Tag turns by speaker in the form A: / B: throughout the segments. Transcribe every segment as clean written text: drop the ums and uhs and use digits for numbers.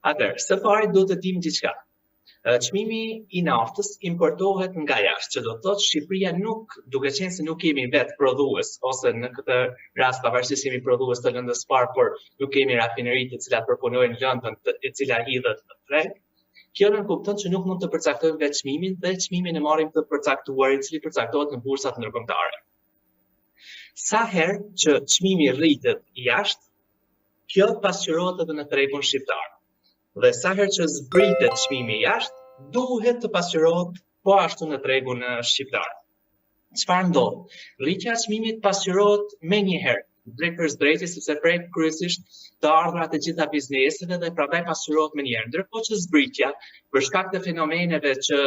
A: Atëherë, së pari do të dim diçka. Çmimi i naftës importohet nga jashtë, që do të thotë Shqipëria nuk, duke qenë se nuk kemi vetë prodhues, ose në këtë rast pavarësisht jemi prodhues të lëndës parë, por nuk kemi rafineri të cilat përpunojnë lëndën e cila hidhet në treg. Kjo nënkupton që nuk mund të përcaktojmë vetë çmimin dhe çmimin e marrim të përcaktuar, i cili përcaktohet në bursat ndërkombëtare. Sa herë që çmimi rritet jashtë, kjo pasqyrohet edhe në tregun shqiptar. Dhe sa herë që zbritet çmimi jashtë, duhet të pasqyrohet po ashtu në tregun shqiptar. Çfarë ndodh? Rritja e çmimit pasqyrohet menjëherë, drejt për drejtë, sepse prek kryesisht të ardhurat e gjitha bizneseve dhe prandaj pasqyrohet menjëherë. Ndërkohë që zbritja, për shkak të fenomeneve që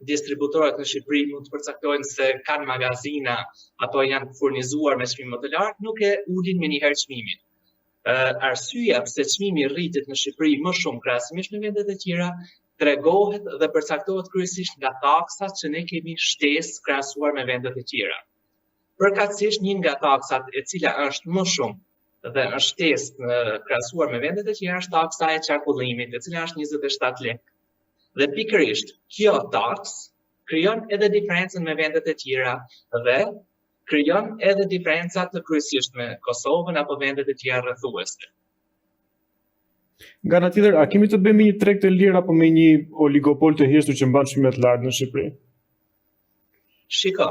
A: distributorët në Shqipëri mund të përcaktojnë se kanë magazina apo janë furnizuar me çmim më të lartë, nuk e ulin menjëherë çmimin. Arsyeja pse çmimi rritet në Shqipëri më shumë krahasimisht me vendet e tjera tregohet dhe përcaktohet kryesisht nga taksat që ne kemi shtesë krahasuar me vendet e tjera. Përkatësisht një nga taksat e cila është më shumë dhe është shtesë krahasuar me vendet e tjera është taksa e qarkullimit, e cila është 27 lekë. Dhe pikërisht kjo taksë krijon edhe diferencën me vendet e tjera dhe krijon edhe diferencat të kryesisht me Kosovën apo vendet e tjera rrethuese.
B: Nga ana tjetër, a kemi të bëjmë me një treg të lirë apo me një oligopol të heshtur që mban çmime të larta në Shqipëri?
A: Shiko,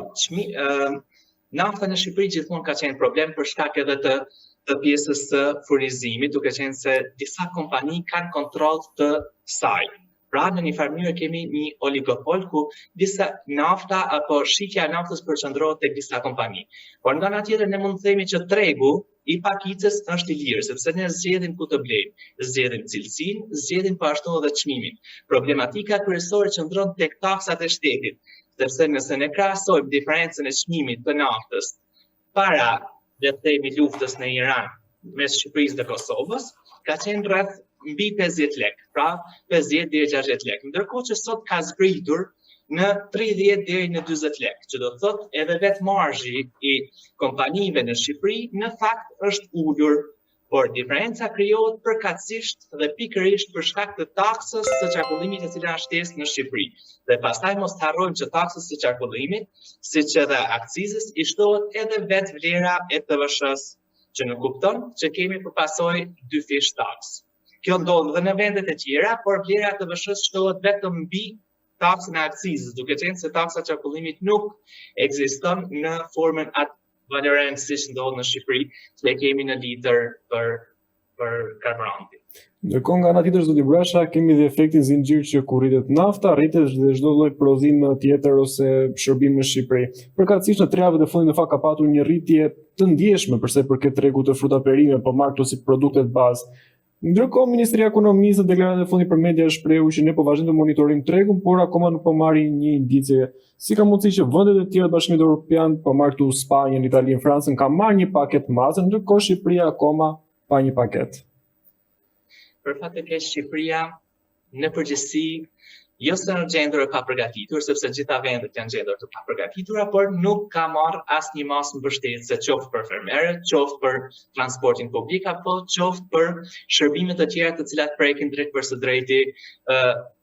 A: nafta në Shqipëri gjithmonë ka qenë problem për shkak edhe të pjesës së furnizimit, duke qenë se disa kompani kanë kontroll të saj. Pra në një farë mënyrë kemi një oligopol ku disa nafta apo shitja e naftës përqendrohet tek disa kompani. Por nga ana tjetër ne mund të themi që tregu i pakicës është i lirë, sepse ne zgjedhim ku të blejmë, zgjedhim cilësinë, zgjedhim po ashtu edhe çmimin. Problematika kryesore qëndron tek taksat e shtetit, sepse nëse ne krahasojmë diferencën e çmimit të naftës para le të themi luftës në Iran mes Shqipërisë dhe Kosovës, ka qenë rreth mbi 50 lekë, pra 50 deri 60 lekë. Ndërkohë që sot ka zbritur në 30 deri në 40 lekë, që do të thotë edhe vetë marzhi i kompanive në Shqipëri në fakt është ulur, por diferenca krijohet përkatësisht dhe pikërisht për shkak të taksës së qarkullimit e cila është shtesë në Shqipëri. Dhe pastaj mos harrojmë që taksës së qarkullimit, siç edhe akcizës, i shtohet edhe vetë vlera e TVSH-s, që nënkupton që kemi përpasojë dy fish taksë. Kjo ndodh dhe në vendet e tjera, por vlera e TVSH-s shtohet vetëm mbi taksën e akcizës, duke qenë se taksa e qarkullimit nuk ekziston në formën atë valorant siç ndodh në Shqipëri, që kemi në litër për karburanti.
B: Ndërkohë nga ana tjetër, zoti Brasha, kemi dhe efektin zinxhir që kur rritet nafta, rritet dhe çdo lloj prodhim tjetër ose shërbim në Shqipëri. Përkatësisht në 3 javët e fundit në fakt ka patur një rritje të ndjeshme përsa i përket tregut të fruta perime, po marrë këto si produktet bazë. Ndërkohë, Ministria e Ekonomisë në deklaratë e fundit për media shprehu që ne po vazhdojmë të monitorim tregun, por akoma nuk po marrin një indicie. Si ka mundësi që vendet e tjera të Bashkimit Evropian, po marrë këtu Spanjën, Italinë, Francën, ka marrë një paketë madhe, ndërkohë Shqipëria akoma pa një paketë?
A: Për fat të keq Shqipëria në përgjithësi jo se në gjendër e pa përgatitur, sepse gjitha vendet janë gjendër të pa përgatitura, por nuk ka marrë asnjë masë mbështetëse, qoftë për fermerët, qoftë për transportin publik, apo qoftë për shërbimet të tjera të cilat prekin drejt për së drejti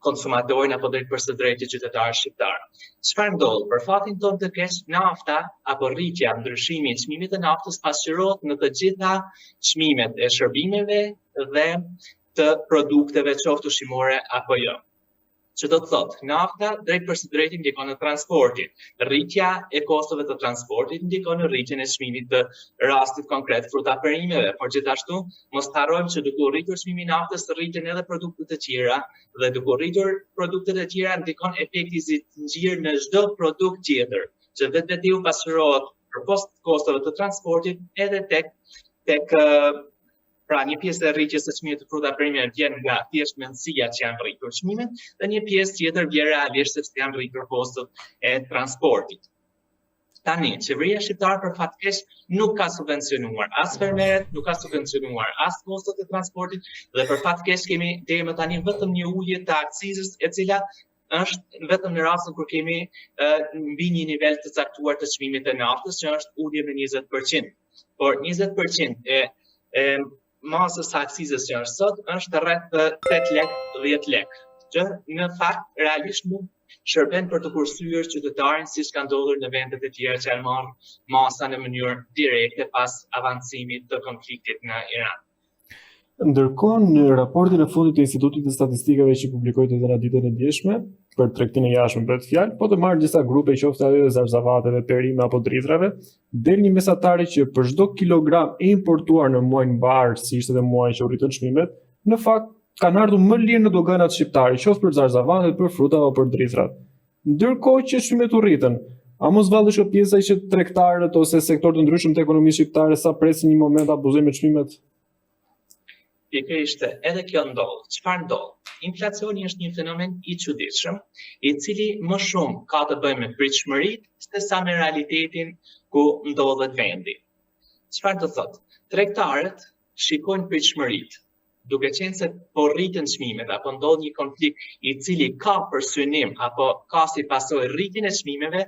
A: konsumatorin apo drejt për së drejti qytetarët shqiptar. Çfarë ndodh? Për fatin tonë të keq, nafta apo rritja, ndryshimi i çmimit të naftës pasqyrohet në të gjitha çmimet e shërbimeve dhe të produkteve, qoftë ushqimore apo jo. Që do të thotë, nafta drejt për së drejti ndikon në transportin. Rritja e kostove të transportit ndikon në rritjen e çmimit të rastit konkret fruta perimeve, por gjithashtu mos harrojmë që duke u rritur çmimi i naftës rriten edhe produktet e tjera dhe duke u rritur produktet e tjera ndikon efekti zinxhir në çdo produkt tjetër, që vetveti u pasqyrohet përpost kostove të transportit edhe tek pra një pjesë e rritjes së çmimit të fruta perimeve vjen nga thjesht mendësia që janë rritur çmimet dhe një pjesë tjetër vjen realisht sepse janë rritur kostot e transportit. Tani, qeveria shqiptare për fat keq nuk ka subvencionuar as fermerët, nuk ka subvencionuar as kostot e transportit dhe për fat keq kemi deri më tani vetëm një ulje të akcizës e cila është vetëm në rastin kur kemi mbi një nivel të caktuar të çmimit të naftës, që është ulje me 20%. Por 20% masës së aksizës që është sot është rreth 8 lek, 10 lek, që në fakt realisht nuk shërben për të kursyer qytetarin siç ka ndodhur në vendet e tjera që janë marrë masa në mënyrë direkte pas avancimit të konfliktit në Iran.
B: Ndërkohë, në raportin e fundit të Institutit të Statistikave që publikoi të ditën e djeshme për tregtinë e jashtme bëhet fjalë, po të marrë disa grupe qoftë ajo zarzavateve, perime apo dritrave, del një mesatari që për çdo kilogram e importuar në muajin mbar, si ishte edhe muaji që u rritën çmimet, në fakt kanë ardhur më lirë në doganat shqiptare, qoftë për zarzavatet, për fruta apo për dritrat. Ndërkohë që çmimet u rritën, a mos vallësh pjesa që tregtarët ose sektor të ndryshëm të ekonomisë shqiptare sa presin një moment abuzim me çmimet?
A: Pikërisht edhe kjo ndodh. Çfarë ndodh? Inflacioni është një fenomen i çuditshëm, i cili më shumë ka të bëjë me pritshmëritë se sa me realitetin ku ndodhet vendi. Çfarë do thotë? Tregtarët shikojnë pritshmëritë, duke qenë se po rriten çmimet apo ndodh një konflikt i cili ka për synim apo ka si pasojë rritjen e çmimeve.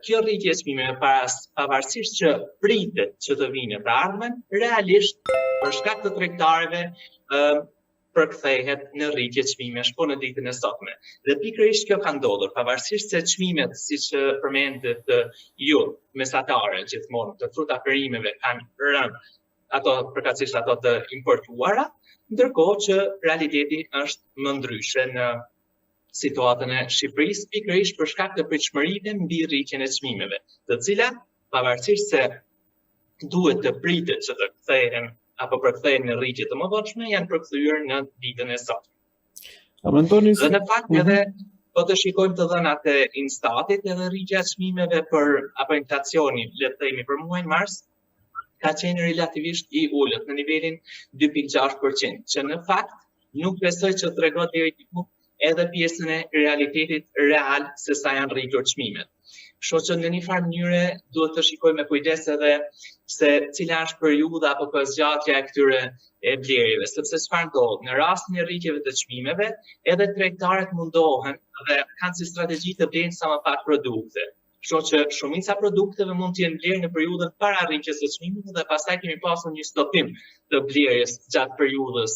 A: Kjo rritje e çmimeve pavarësisht që pritet që të vinë të ardhmen, realisht për shkak të tregtarëve përkthehet në rritje çmimesh po në ditën e sotme. Dhe pikërisht kjo ka ndodhur, pavarësisht se çmimet, siç përmendet ju, mesatare gjithmonë të fruta perimeve kanë rënë, ato përkatësisht ato të importuara, ndërkohë që realiteti është më ndryshe në situatën e Shqipërisë, pikërisht për shkak të pritshmërive mbi rritjen e çmimeve, të cilat pavarësisht se duhet të pritet që të kthehen apo përkthehen në rritje të mëdhenshme, janë përkthyer në ditën e sotme. Dhe në fakt edhe po të shikojmë të dhënat e Instatit, edhe rritja e çmimeve apo inflacioni, le të themi për muajin mars, ka qenë relativisht i ulët në nivelin 2.6%, që në fakt nuk besoj që tregon deri diku edhe pjesën e realitetit real se sa janë rritur çmimet. Kështu që në një farë mënyre duhet të shikojmë me kujdes edhe se cila është periudha apo zgjatja e këtyre e blerjeve, sepse çfarë ndodh? Në rastin e rritjeve të çmimeve, edhe tregtarët mundohen dhe kanë si strategji të blejnë sa më pak produkte. Kështu që shumica produkteve mund të jenë blerë në periudhën para rritjes së çmimeve dhe pastaj kemi pasur një stopim të blerjes gjatë periudhës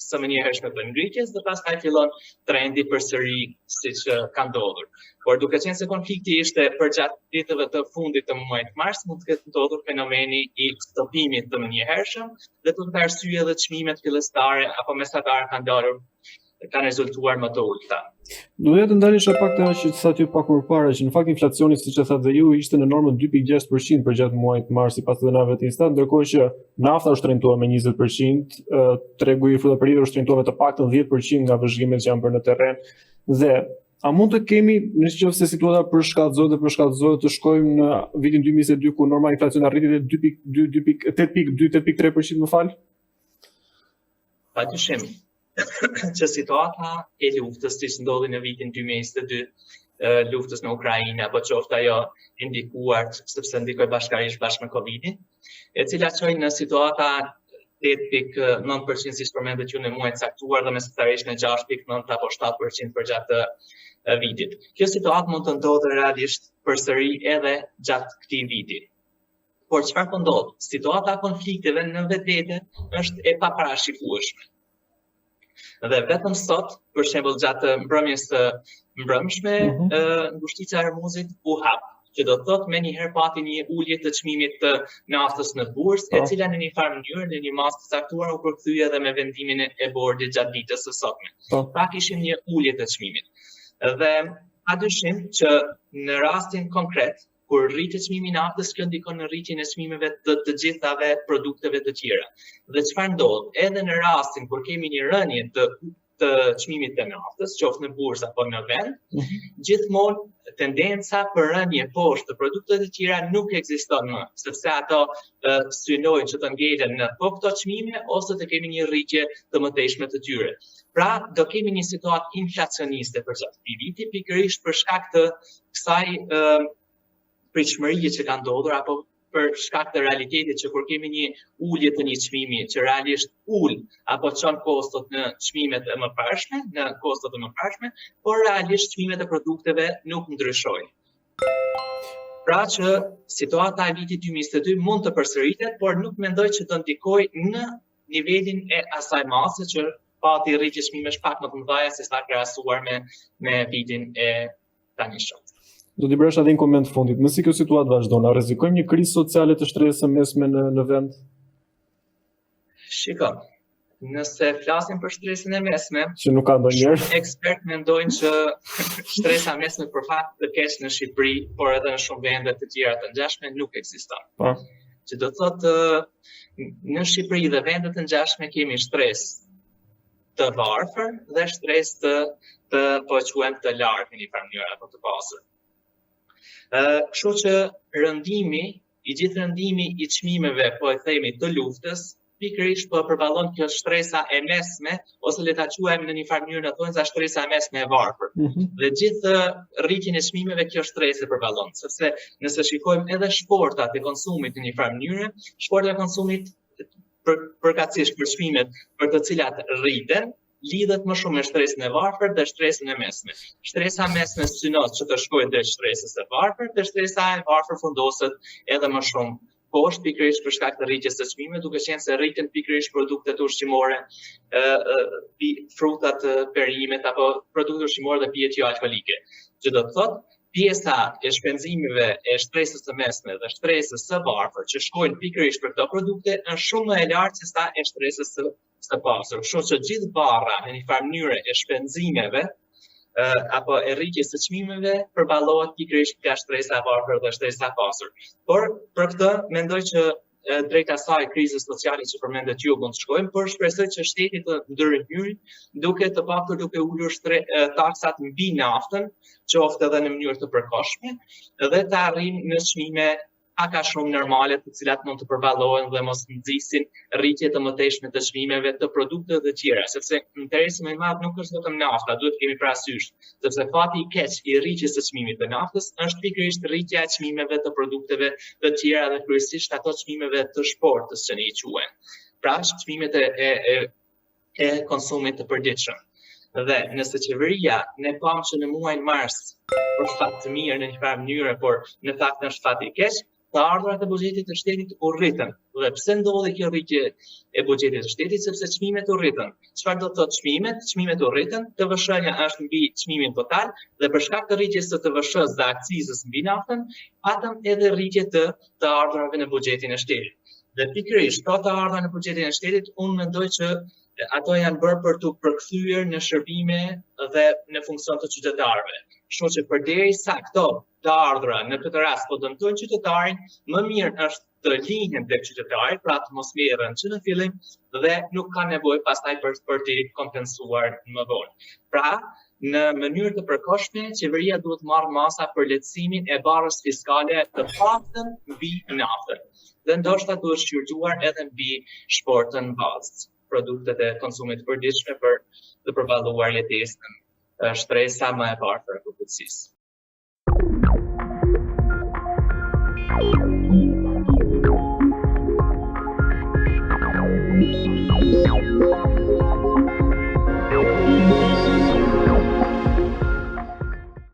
A: së menjëhershme të ngritjes dhe pastaj fillon trendi përsëri siç ka ndodhur. Por duke qenë se konflikti ishte përgjatë ditëve të fundit të muajit mars, mund të ketë ndodhur fenomeni i stopimit të menjëhershëm dhe për këtë arsye edhe çmimet fillestare apo mesatare kanë rezultuar më të ulta.
B: Duhet të ndalisha pak të që sa ty pak më parë që në fakt inflacioni, siç e thatë dhe ju, ishte në normën 2.6% për gjatë muajit mars sipas të dhënave të Instat, ndërkohë që nafta u shtrentua me 20%, tregu i fruta perive u shtrëntua me të paktën 10% nga vëzhgimet që janë bërë në terren. Dhe a mund të kemi, nëse situata përshkallëzohet të shkojmë në vitin 2022 ku norma inflacioni arriti te 8.3%, më fal?
A: Padyshim që situata e luftës që ndodhi në vitin 2022, luftës në Ukrainë, apo qoftë ajo indikuar sepse ndikoi bashkërisht bashkë me Covidin, e cila çoi në situata 8.9% siç përmendet ju në muajin caktuar dhe mesatarisht në 6.9 apo 7% për gjatë vitit. Kjo situatë mund të ndodhë realisht përsëri edhe gjatë këtij viti. Por çfarë po ndodh? Situata e konflikteve në vetvete është e paparashikueshme. Dhe vetëm sot, për shembull gjatë mbrëmjes së mbrëmshme, ngushtica e Hormuzit u hap, që do të thotë menjëherë pati një ulje të çmimit të naftës në bursë, e cila në një farë mënyrë në një masë të caktuar u përkthye edhe me vendimin e bordit gjatë ditës së sotme. Pra kishim një ulje të çmimit. Dhe padyshim që në rastin konkret, kur rritet çmimi i naftës, kjo ndikon në rritjen e çmimeve të gjithave produkteve të tjera. Dhe çfarë ndodh? Edhe në rastin kur kemi një rënje të çmimit të naftës, qoftë në bursë apo në vend, gjithmonë tendenca për rënje poshtë të produkteve të tjera nuk ekziston më, sepse ato synojnë që të ngelen në këto çmime ose të kemi një rritje të mëtejshme të tyre. Pra, do kemi një situatë inflacioniste për gjatë këtij viti, pikërisht për shkak të kësaj pritshmërie që ka ndodhur apo për shkak të realitetit që kur kemi një ulje të një çmimi që realisht apo çon kostot në çmimet e mëparshme, por realisht çmimet e produkteve nuk ndryshojnë. Pra që situata e vitit 2022 mund të përsëritet, por nuk mendoj që do ndikojë në nivelin e asaj mase që pati rritje çmimesh pak më të mëdha se sa krahasuar me vitin e tanishëm.
B: Zoti Bresha, edhe një koment fundit. Nëse kjo situatë vazhdon, a rrezikojmë një krizë sociale të shtresës mesme në vend?
A: Shiko, nëse flasim për shtresën e mesme,
B: që nuk ka ndonjëherë,
A: ekspert mendojnë që shtresa mesme për fakt të keq në Shqipëri, por edhe në shumë vende të tjera të ngjashme nuk ekziston.
B: Po.
A: Që do të thotë në Shqipëri dhe vende të ngjashme kemi shtresë të varfër dhe shtresë të po quajmë të lartë në një farë mënyrë apo të pasur. Kështu që gjithë rëndimi i çmimeve, po e themi të luftës, pikërisht po përballon kjo shtresa e mesme, ose le ta quajmë në një farë mënyrë thonë shtresa e mesme e varfër. Dhe gjithë rritjen e çmimeve kjo stresë përballon, sepse nëse shikojmë edhe shportat e konsumit në një farë mënyrë, shportat e konsumit përkatësisht për çmimet për të cilat rriten, lidhet më shumë me shtresën e varfër dhe shtresën e mesme. Shtresa mesme synon që të shkojë drejt shtresës së varfër, dhe shtresë e varfër fundoset edhe më shumë poshtë pikërisht për shkak të rritjes së çmimeve, duke qenë se rriten pikërisht produktet ushqimore, frutat, perimet apo produktet ushqimore dhe pijet jo alkolike. Që do të thotë, pjesa e shpenzimeve e shtresës së mesme dhe shtresës së varfër që shkojnë pikërisht për këto produkte është shumë më e lartë se sa e shtresës së pasur. Kështu që gjithë barra në një farë mënyre e shpenzimeve apo e rritjes së çmimeve përballohet pikërisht nga shtresa e varfër dhe shtresa e pasur. Por për këtë mendoj që drejt asaj krizës sociale që përmendet ju mund të shkojmë, por shpresoj që shteti të ndërhyjë duke të paktën duke ulur taksat mbi naftën, qoftë edhe në mënyrë të përkohshme, dhe të arrijnë në çmime pak a shumë normale, të cilat mund të përballohen dhe mos nxisin rritje të mëtejshme të çmimeve të produkteve të tjera, sepse interesi më i madh nuk është vetëm nafta, duhet të kemi parasysh, sepse fati i keq i rritjes së çmimit të naftës është pikërisht rritja e çmimeve të produkteve të tjera dhe kryesisht ato çmimeve të shportës që ne i quajmë. Pra, çmimet e konsumit të përditshëm. Dhe nëse qeveria ne pam që në muajin mars për fat të mirë në një farë mënyrë, por në fakt është fat i keq, të ardhurat e buxhetit të shtetit u rritën. Dhe pse ndodhi kjo rritje e buxhetit të shtetit? Sepse çmimet u rritën. Çfarë do të thotë çmimet? Çmimet u rritën, TVSH-ja është mbi çmimin total dhe për shkak të rritjes së TVSH-s dhe akcizës mbi naftën, patëm edhe rritje të ardhurave në buxhetin e shtetit. Dhe pikërisht këto të ardhura në buxhetin e shtetit, unë mendoj që ato janë bërë për të përkthyer në shërbime dhe në funksion të qytetarëve. Kështu që përderisa këto të ardhura në këtë rast po dëmtojnë qytetarin, më mirë është të lihen tek qytetari, pra të mos merren që në fillim dhe nuk ka nevojë pastaj për të kompensuar më vonë. Pra, në mënyrë të përkohshme, qeveria duhet të marrë masa për lehtësimin e barrës fiskale të paktën mbi naftën. Dhe ndoshta duhet shqyrtuar edhe mbi shportën bazë, produktet e konsumit të përditshme për të përballuar jetesën shtresa më e varfër e popullsisë.